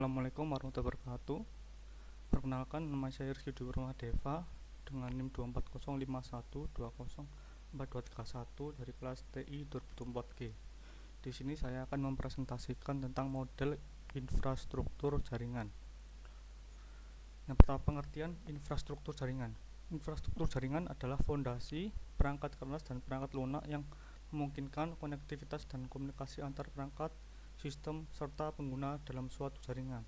Assalamualaikum warahmatullahi wabarakatuh. Perkenalkan, nama saya Rizky Dwi Deva dengan NIM 24051204231 dari kelas TI 2004G. Di sini saya akan mempresentasikan tentang model infrastruktur jaringan. Yang pertama, pengertian infrastruktur jaringan. Infrastruktur jaringan adalah fondasi, perangkat kernas dan perangkat lunak yang memungkinkan konektivitas dan komunikasi antar perangkat, sistem, serta pengguna dalam suatu jaringan.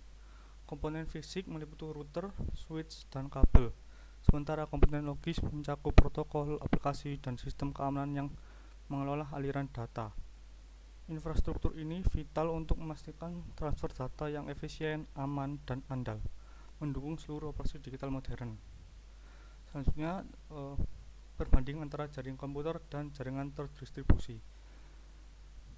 Komponen fisik meliputi router, switch, dan kabel. Sementara komponen logis mencakup protokol, aplikasi, dan sistem keamanan yang mengelola aliran data. Infrastruktur ini vital untuk memastikan transfer data yang efisien, aman, dan andal, mendukung seluruh operasi digital modern. Selanjutnya, perbandingan antara jaringan komputer dan jaringan terdistribusi.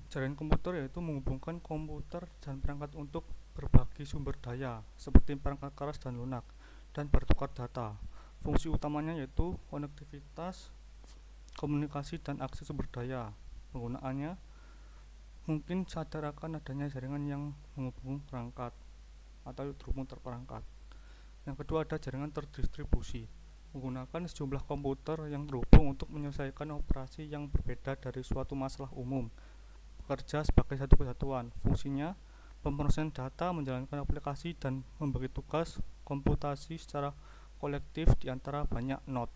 Jaringan komputer yaitu menghubungkan komputer dan perangkat untuk berbagi sumber daya seperti perangkat keras dan lunak dan bertukar data. Fungsi utamanya yaitu konektivitas, komunikasi, dan akses sumber daya. Penggunaannya mungkin sadar akan adanya jaringan yang menghubungkan perangkat atau terhubung terperangkat. Yang kedua ada jaringan terdistribusi, menggunakan sejumlah komputer yang terhubung untuk menyelesaikan operasi yang berbeda dari suatu masalah umum, bekerja sebagai satu kesatuan. Fungsinya pemrosesan data, menjalankan aplikasi, dan membagi tugas komputasi secara kolektif di antara banyak node.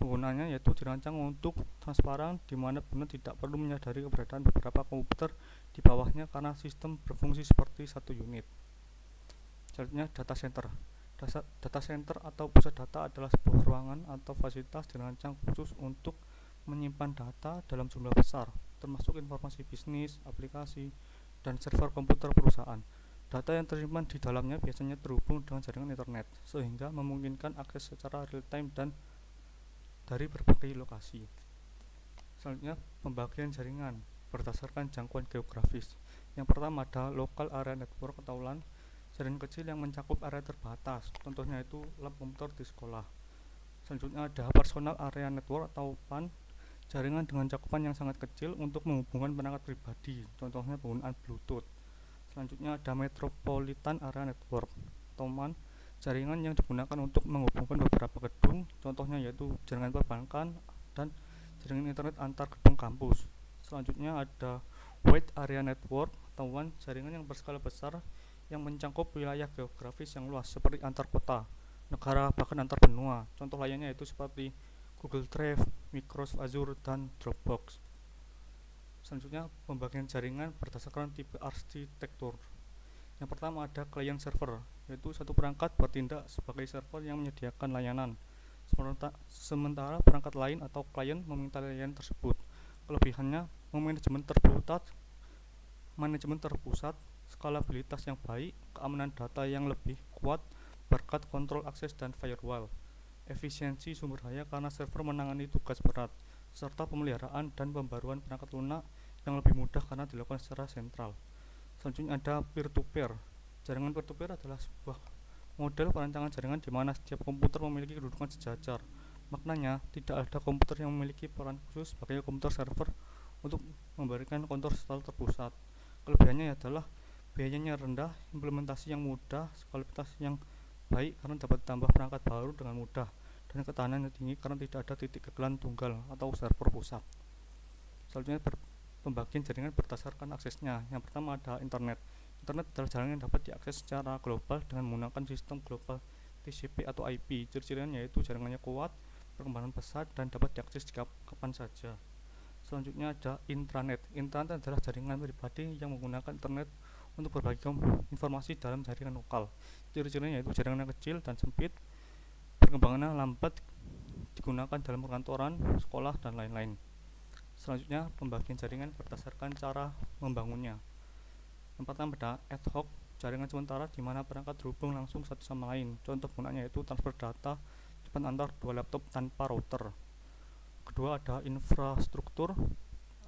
Penggunaannya yaitu dirancang untuk transparan, di mana pengguna tidak perlu menyadari keberadaan beberapa komputer di bawahnya karena sistem berfungsi seperti satu unit. Selanjutnya data center. Data center atau pusat data adalah sebuah ruangan atau fasilitas dirancang khusus untuk menyimpan data dalam jumlah besar, termasuk informasi bisnis, aplikasi, dan server komputer perusahaan. Data yang tersimpan di dalamnya biasanya terhubung dengan jaringan internet, sehingga memungkinkan akses secara real-time dan dari berbagai lokasi. Selanjutnya, pembagian jaringan berdasarkan jangkauan geografis. Yang pertama ada local area network atau LAN, jaringan kecil yang mencakup area terbatas, contohnya itu lab komputer di sekolah. Selanjutnya ada personal area network atau PAN, jaringan dengan cakupan yang sangat kecil untuk menghubungkan perangkat pribadi, contohnya penggunaan Bluetooth. Selanjutnya ada metropolitan area network atau MAN, jaringan yang digunakan untuk menghubungkan beberapa gedung, contohnya yaitu jaringan perbankan dan jaringan internet antar gedung kampus. Selanjutnya ada wide area network atau WAN, jaringan yang berskala besar yang mencakup wilayah geografis yang luas seperti antar kota, negara, bahkan antar benua. Contoh lainnya yaitu seperti Google Drive, Microsoft Azure, dan Dropbox. Selanjutnya pembagian jaringan berdasarkan tipe arsitektur. Yang pertama ada client server, yaitu satu perangkat bertindak sebagai server yang menyediakan layanan, sementara perangkat lain atau klien meminta layanan tersebut. Kelebihannya manajemen terpusat, skalabilitas yang baik, keamanan data yang lebih kuat berkat kontrol akses dan firewall, efisiensi sumber daya karena server menangani tugas berat, serta pemeliharaan dan pembaruan perangkat lunak yang lebih mudah karena dilakukan secara sentral. Selanjutnya ada peer-to-peer. Jaringan peer-to-peer adalah sebuah model perancangan jaringan di mana setiap komputer memiliki kedudukan sejajar. Maknanya, tidak ada komputer yang memiliki peran khusus sebagai komputer server untuk memberikan kontrol secara terpusat. Kelebihannya adalah biayanya rendah, implementasi yang mudah, skalibilitas yang baik karena dapat ditambah perangkat baru dengan mudah, dan ketahanan yang tinggi karena tidak ada titik gagelan tunggal atau server pusat. Selanjutnya pembagian jaringan berdasarkan aksesnya. Yang pertama ada internet. Internet adalah jaringan yang dapat diakses secara global dengan menggunakan sistem global TCP atau IP. Ciri-cirinya yaitu jaringannya kuat, perkembangan pesat, dan dapat diakses kapan saja. Selanjutnya ada intranet. Intranet adalah jaringan pribadi yang menggunakan internet untuk berbagi informasi dalam jaringan lokal. Ciri-cirinya yaitu jaringan yang kecil dan sempit, perkembangannya lambat, digunakan dalam perkantoran, sekolah, dan lain-lain. Selanjutnya pembagian jaringan berdasarkan cara membangunnya. Yang pertama ada ad hoc, jaringan sementara di mana perangkat terhubung langsung satu sama lain. Contoh penggunaannya yaitu transfer data cepat antar dua laptop tanpa router. Kedua ada infrastruktur,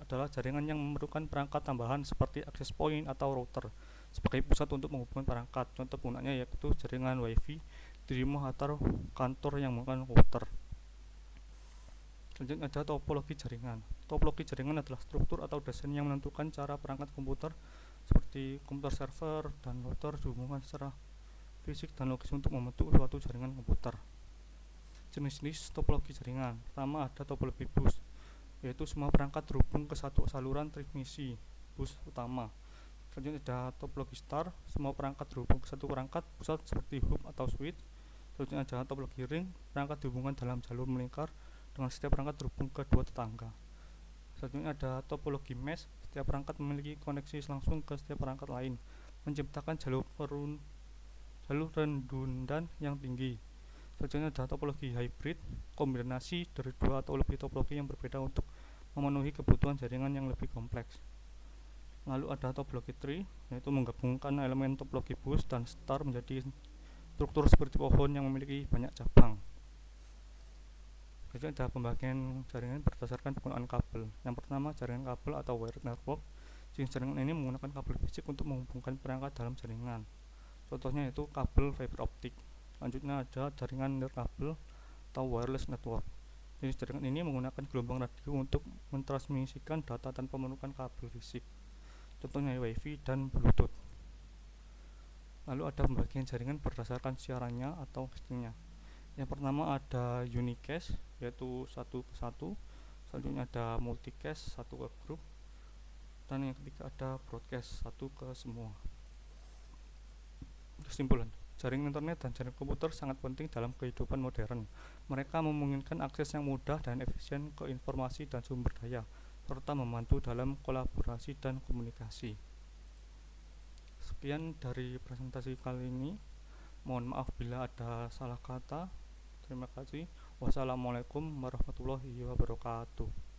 adalah jaringan yang memerlukan perangkat tambahan seperti access point atau router sebagai pusat untuk menghubungkan perangkat. Contoh penggunaannya yaitu jaringan wifi di rumah atau kantor yang menggunakan router. Selanjutnya ada topologi jaringan. Topologi jaringan adalah struktur atau desain yang menentukan cara perangkat komputer seperti seperti komputer server dan router dihubungkan secara fisik dan logis untuk membentuk suatu jaringan komputer. Jenis-jenis topologi jaringan. Pertama ada topologi bus, yaitu semua perangkat terhubung ke satu saluran transmisi bus utama. Selanjutnya ada topologi star, semua perangkat terhubung ke satu perangkat pusat seperti hub atau switch. Selanjutnya ada topologi ring, perangkat dihubungkan dalam jalur melingkar dengan setiap perangkat terhubung ke dua tetangga. Selanjutnya ada topologi mesh, setiap perangkat memiliki koneksi langsung ke setiap perangkat lain, menciptakan jalur redundan yang tinggi. Selanjutnya ada topologi hybrid, kombinasi dari dua atau lebih topologi yang berbeda untuk memenuhi kebutuhan jaringan yang lebih kompleks. Lalu ada topologi tree, yaitu menggabungkan elemen topologi bus dan star menjadi struktur seperti pohon yang memiliki banyak cabang. Selanjutnya ada pembagian jaringan berdasarkan penggunaan kabel. Yang pertama, jaringan kabel atau wired network. Jenis jaringan ini menggunakan kabel fisik untuk menghubungkan perangkat dalam jaringan. Contohnya yaitu kabel fiber optik. Selanjutnya ada jaringan nirkabel atau wireless network. Jenis jaringan ini menggunakan gelombang radio untuk mentransmisikan data tanpa menggunakan kabel fisik. Contohnya WiFi dan Bluetooth. Lalu ada pembagian jaringan berdasarkan siarannya atau castingnya. Yang pertama ada unicast, yaitu 1 ke 1. Selanjutnya ada multicast, 1 ke grup. Dan yang ketiga ada broadcast, 1 ke semua. Kesimpulan, jaringan internet dan jaringan komputer sangat penting dalam kehidupan modern. Mereka memungkinkan akses yang mudah dan efisien ke informasi dan sumber daya, serta membantu dalam kolaborasi dan komunikasi. Sekian dari presentasi kali ini. Mohon maaf bila ada salah kata. Terima kasih. Wassalamualaikum warahmatullahi wabarakatuh.